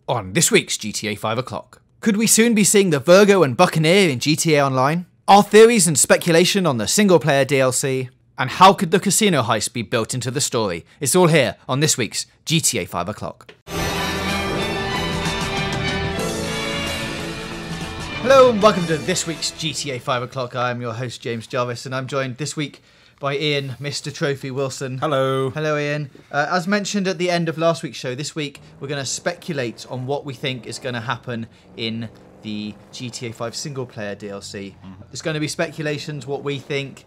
On this week's GTA 5 o'clock. Could we soon be seeing the Virgo and Buccaneer in GTA Online? Our theories and speculation on the single-player DLC? And how could the casino heist be built into the story? It's all here on this week's GTA 5 o'clock. Hello and welcome to this week's GTA 5 o'clock. I'm your host James Jarvis and I'm joined this week by Ian, Mr. Trophy Wilson. Hello. Hello, Ian. As mentioned at the end of last week's show, this week we're going to speculate on what we think is going to happen in the GTA 5 single-player DLC. It's going to be speculations, what we think.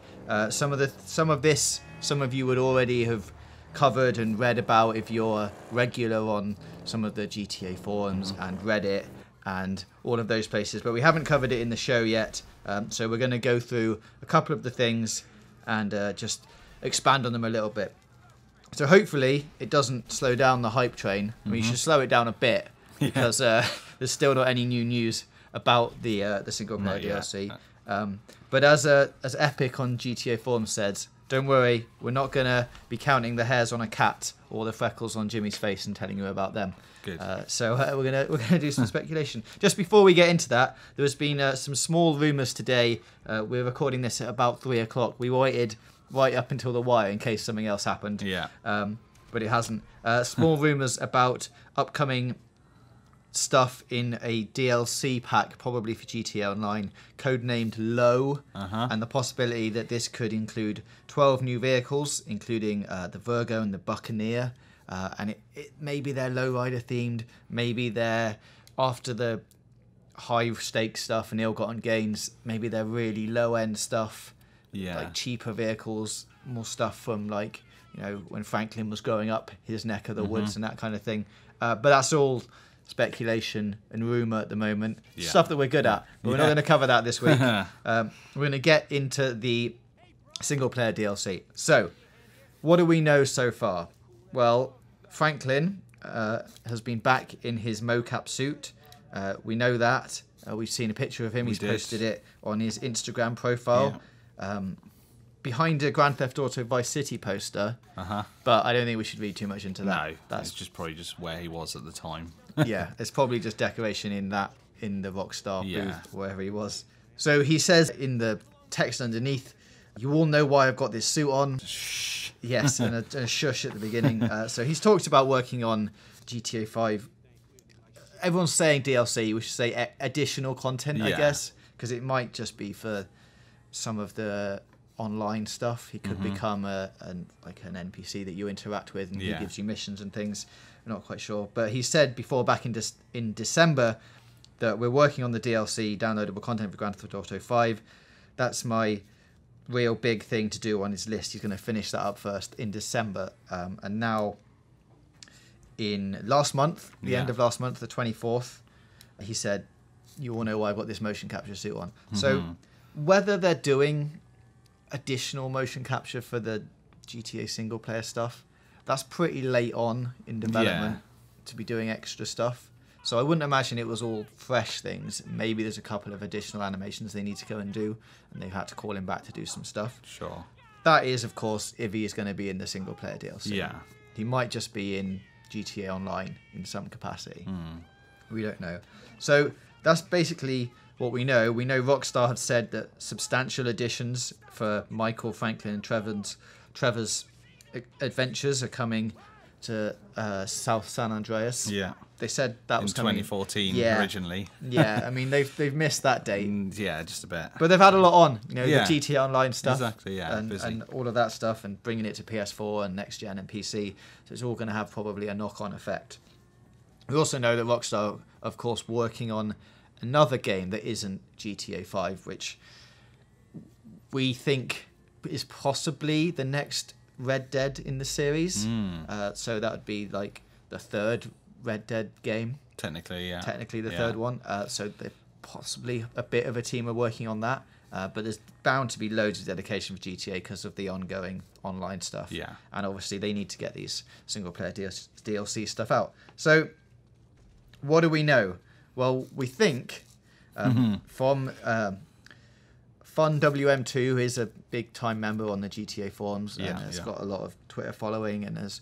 Some of you would already have covered and read about if you're regular on some of the GTA forums and Reddit and all of those places. But we haven't covered it in the show yet, so we're going to go through a couple of the things and just expand on them a little bit. So hopefully it doesn't slow down the hype train. I mean, you should slow it down a bit because there's still not any new news about the single player DLC. But as Epic on GTA Forum said, don't worry, we're not gonna be counting the hairs on a cat or the freckles on Jimmy's face and telling you about them. Good. So we're gonna do some speculation. Just before we get into that, there has been some small rumours today. We're recording this at about 3 o'clock. We waited right up until the wire in case something else happened. Yeah. But it hasn't. Small rumours about upcoming stuff in a DLC pack, probably for GTA Online, codenamed Low, and the possibility that this could include 12 new vehicles, including the Virgo and the Buccaneer. And maybe they're lowrider themed, maybe they're after the high stakes stuff and ill-gotten gains, maybe they're really low end stuff, like cheaper vehicles, more stuff from like, you know, when Franklin was growing up his neck of the woods and that kind of thing. But that's all speculation and rumor at the moment, stuff that we're good at, but we're not going to cover that this week. We're going to get into the single player DLC. So what do we know so far? Well, Franklin has been back in his mocap suit. We know that. We've seen a picture of him. He's posted it on his Instagram profile. Behind a Grand Theft Auto Vice City poster. But I don't think we should read too much into that. No, that's just probably just where he was at the time. Yeah, it's probably just decoration in the Rockstar booth, wherever he was. So he says in the text underneath, "You all know why I've got this suit on." Shh. Yes, and a shush at the beginning. So he's talked about working on GTA 5. Everyone's saying DLC. We should say additional content, I guess, because it might just be for some of the online stuff. He could become like an NPC that you interact with, and he gives you missions and things. I'm not quite sure, but he said before, back in December, that we're working on the DLC, downloadable content for Grand Theft Auto 5. That's my real big thing to do on his list. He's going to finish that up first in December, and now in last month, the end of last month, the 24th, he said, "You all know why I've got this motion capture suit on." So whether they're doing additional motion capture for the GTA single player stuff, that's pretty late on in development to be doing extra stuff. So I wouldn't imagine it was all fresh things. Maybe there's a couple of additional animations they need to go and do, and they've had to call him back to do some stuff. Sure. That is, of course, if he is going to be in the single player DLC. Yeah. He might just be in GTA Online in some capacity. We don't know. So that's basically what we know. We know Rockstar have said that substantial additions for Michael, Franklin, and Trevor's adventures are coming to South San Andreas. Yeah. They said that was coming 2014 originally. Yeah, I mean they've missed that date. Yeah, just a bit. But they've had a lot on, you know, the GTA Online stuff, exactly, and all of that stuff, and bringing it to PS4 and next gen and PC. So it's all going to have probably a knock-on effect. We also know that Rockstar, of course, working on another game that isn't GTA 5, which we think is possibly the next Red Dead in the series. So that would be like the third Red Dead game. Technically, yeah. Technically the third one. So they're possibly a bit of a team are working on that. But there's bound to be loads of dedication for GTA because of the ongoing online stuff. Yeah. And obviously they need to get these single player DLC stuff out. So what do we know? Well, we think from Fun WM2, who is a big time member on the GTA forums and has got a lot of Twitter following and has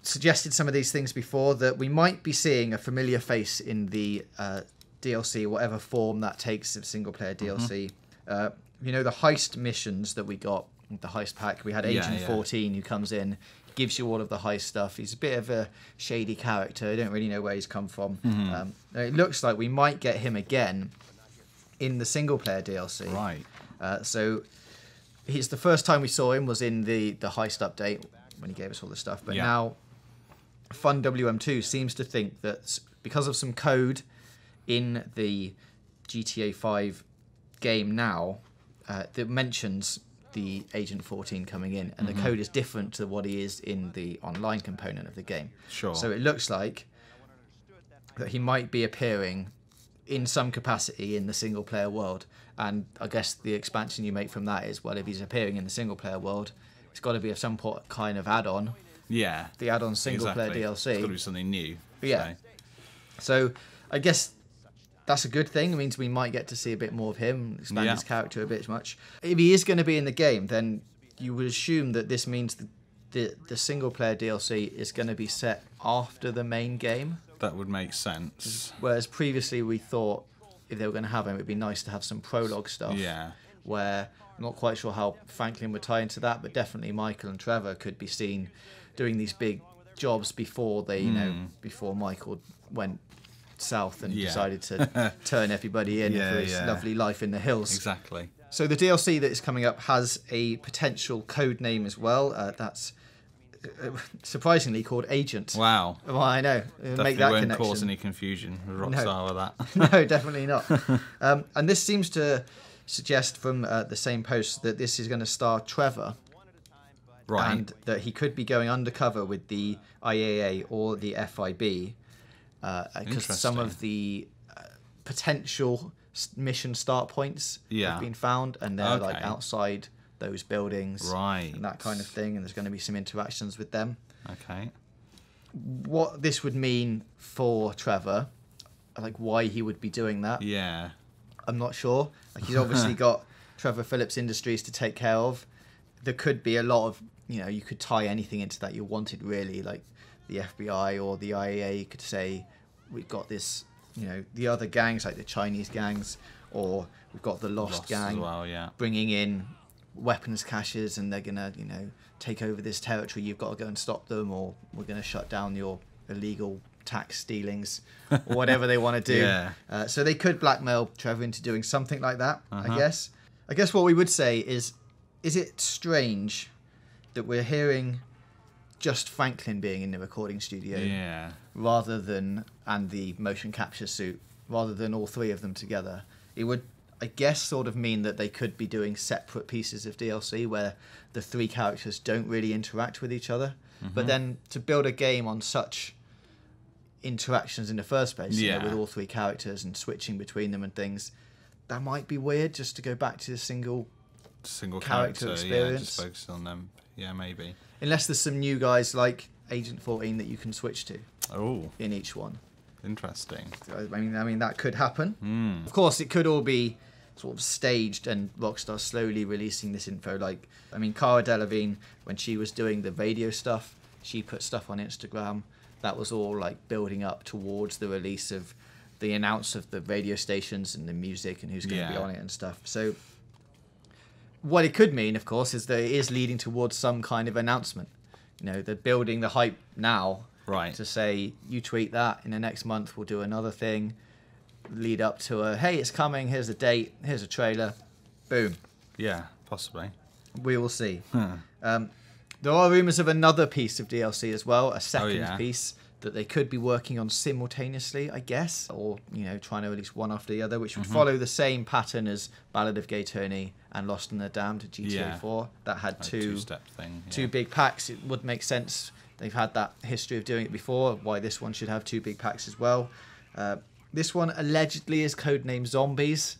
suggested some of these things before, that we might be seeing a familiar face in the DLC, whatever form that takes of single-player DLC. You know, the heist missions that we got, the heist pack, we had Agent 14 who comes in, gives you all of the heist stuff. He's a bit of a shady character. I don't really know where he's come from. It looks like we might get him again in the single-player DLC. Right. So he's the first time we saw him was in the heist update when he gave us all this stuff. But now Fun WM2 seems to think that because of some code in the GTA 5 game now that mentions the Agent 14 coming in, and the code is different to what he is in the online component of the game. Sure. So it looks like that he might be appearing in some capacity in the single player world, and I guess the expansion you make from that is, well, if he's appearing in the single player world, it's got to be of some kind of add-on. Yeah. The add-on single player DLC. It's got to be something new. Yeah. So I guess that's a good thing. It means we might get to see a bit more of him, expand his character a bit much. If he is going to be in the game, then you would assume that this means the single player DLC is going to be set after the main game. That would make sense. Whereas previously we thought if they were going to have him, it'd be nice to have some prologue stuff. Yeah. Where I'm not quite sure how Franklin would tie into that, but definitely Michael and Trevor could be seen doing these big jobs before they, before Michael went south and decided to turn everybody in for his lovely life in the hills. Exactly. So the DLC that is coming up has a potential code name as well. That's surprisingly called Agent. Wow. Well, I know. Definitely make that won't connection. cause any confusion with Rockstar with that. No, definitely not. And this seems to suggest from the same post that this is going to star Trevor. Right. And that he could be going undercover with the IAA or the FIB. Because some of the potential mission start points have been found, and they're like outside those buildings, and that kind of thing, and there's going to be some interactions with them. Okay. What this would mean for Trevor, like why he would be doing that, I'm not sure. Like, he's obviously got Trevor Phillips Industries to take care of. There could be a lot of, you could tie anything into that you wanted, really, like the FBI or the IAA could say, we've got this, the other gangs, like the Chinese gangs, or we've got the Lost gang as well, bringing in weapons caches, and they're going to, take over this territory. You've got to go and stop them, or we're going to shut down your illegal tax stealings, or whatever they want to do. So they could blackmail Trevor into doing something like that, I guess. I guess what we would say is it strange that we're hearing just Franklin being in the recording studio rather than, and the motion capture suit, rather than all three of them together? It would, I guess, sort of mean that they could be doing separate pieces of DLC where the three characters don't really interact with each other. But then to build a game on such interactions in the first place, with all three characters and switching between them and things, that might be weird, just to go back to the single character experience. Just focus on them. Yeah, maybe. Unless there's some new guys like Agent 14 that you can switch to. Oh. In each one. Interesting. I mean that could happen. Of course, it could all be sort of staged and Rockstar slowly releasing this info. Like, I mean, Cara Delevingne, when she was doing the radio stuff, she put stuff on Instagram. That was all like building up towards the release of the announce of the radio stations and the music and who's going to be on it and stuff. So what it could mean, of course, is that it is leading towards some kind of announcement. They're building the hype now to say, you tweet that, in the next month we'll do another thing, lead up to hey, it's coming, here's a date, here's a trailer, boom. Yeah, possibly. We will see. There are rumours of another piece of DLC as well, a second piece that they could be working on simultaneously, I guess, or trying to release one after the other, which would follow the same pattern as Ballad of Gay Tony and Lost in the Damned to GTA 4. That had two-step thing. Two big packs. It would make sense. They've had that history of doing it before. Why this one should have two big packs as well. This one allegedly is codenamed Zombies.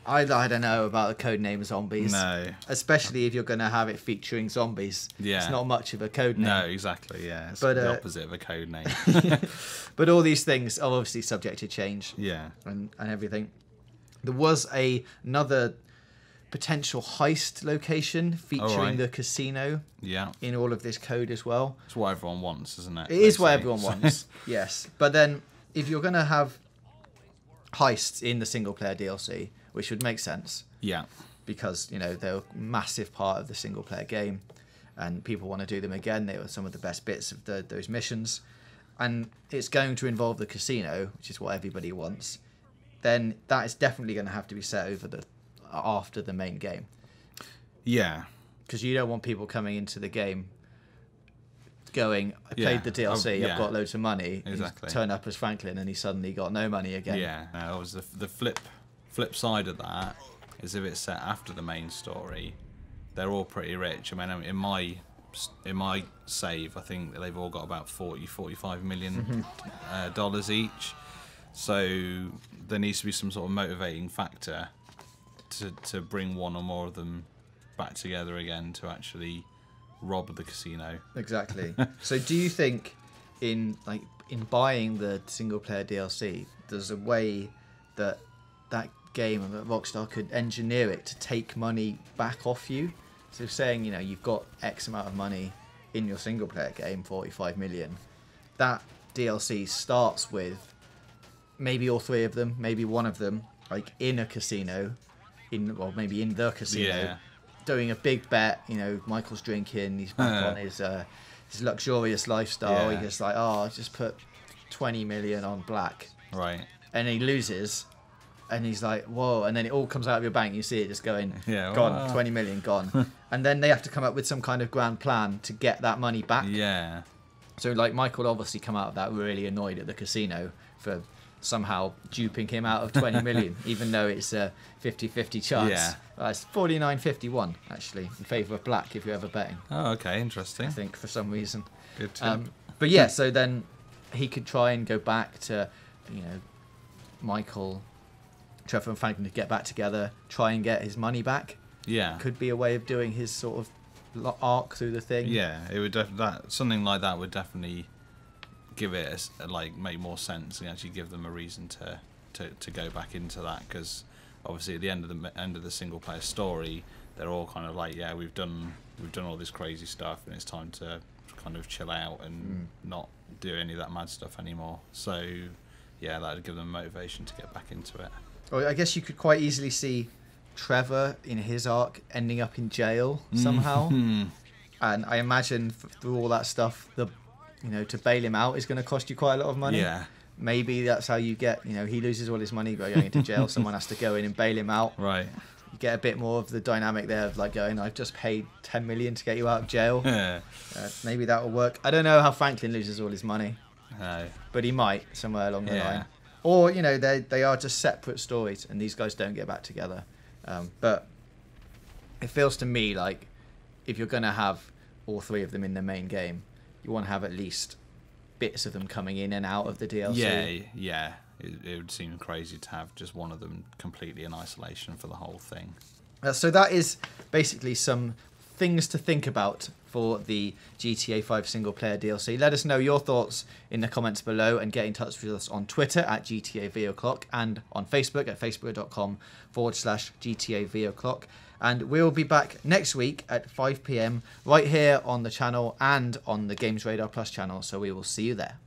I don't know about the codename Zombies. No. Especially if you're going to have it featuring zombies. Yeah. It's not much of a codename. No, exactly, yeah. It's the opposite of a codename. But all these things are obviously subject to change. Yeah. And everything. There was another potential heist location featuring the casino in all of this code as well. It's what everyone wants, isn't it? It is what everyone wants, yes. But then if you're going to have heists in the single-player DLC, which would make sense. Yeah. Because, you know, they're a massive part of the single-player game and people want to do them again. They were some of the best bits of those missions. And it's going to involve the casino, which is what everybody wants. Then that is definitely going to have to be set over after the main game. Yeah. Because you don't want people coming into the game going, I played the DLC, I've got loads of money. Exactly. Turn up as Franklin and he suddenly got no money again. Yeah. No, the flip side of that is if it's set after the main story, they're all pretty rich. I mean, in my save, I think they've all got about $45 million dollars each. So there needs to be some sort of motivating factor to bring one or more of them back together again to actually rob the casino. Exactly. So do you think in buying the single player DLC, there's a way that game that Rockstar could engineer it to take money back off you? So saying, you know, you've got X amount of money in your single player game, 45 million. That DLC starts with maybe all three of them, maybe one of them, like in a casino, maybe in the casino, doing a big bet. You know, Michael's drinking, he's back on his luxurious lifestyle. He gets like, I'll just put 20 million on black. Right. And he loses. And he's like, whoa, and then it all comes out of your bank. You see it just going, gone, 20 million gone. And then they have to come up with some kind of grand plan to get that money back. Yeah. So, like, Michael obviously come out of that really annoyed at the casino for somehow duping him out of 20 million, even though it's a 50-50 chance. Yeah. It's 49-51, actually, in favour of black if you're ever betting. Oh, okay, interesting. I think, for some reason. Good tip. But yeah, so then he could try and go back to, you know, Michael, Trevor and Franklin to get back together, try and get his money back. Yeah. Could be a way of doing his sort of arc through the thing. Yeah, it would something like that would definitely give it make more sense and actually give them a reason to go back into that, because obviously at the end of the single player story, they're all kind of like, we've done all this crazy stuff and it's time to kind of chill out and not do any of that mad stuff anymore. So yeah, that would give them motivation to get back into it. Well, I guess you could quite easily see Trevor in his arc ending up in jail somehow. And I imagine through all that stuff, to bail him out is going to cost you quite a lot of money. Yeah. Maybe that's how you get, he loses all his money by going into jail. Someone has to go in and bail him out. Right. You get a bit more of the dynamic there of like going, I've just paid 10 million to get you out of jail. Yeah. Maybe that will work. I don't know how Franklin loses all his money. No. But he might somewhere along the line. Or, they are just separate stories and these guys don't get back together. But it feels to me like if you're going to have all three of them in the main game, you want to have at least bits of them coming in and out of the DLC. Yeah. It would seem crazy to have just one of them completely in isolation for the whole thing. So that is basically some things to think about for the GTA 5 single player DLC. Let us know your thoughts in the comments below and get in touch with us on Twitter at GTA VOclock and on Facebook at facebook.com/GTA VOclock. And we'll be back next week at 5 PM right here on the channel and on the GamesRadar Plus channel. So we will see you there.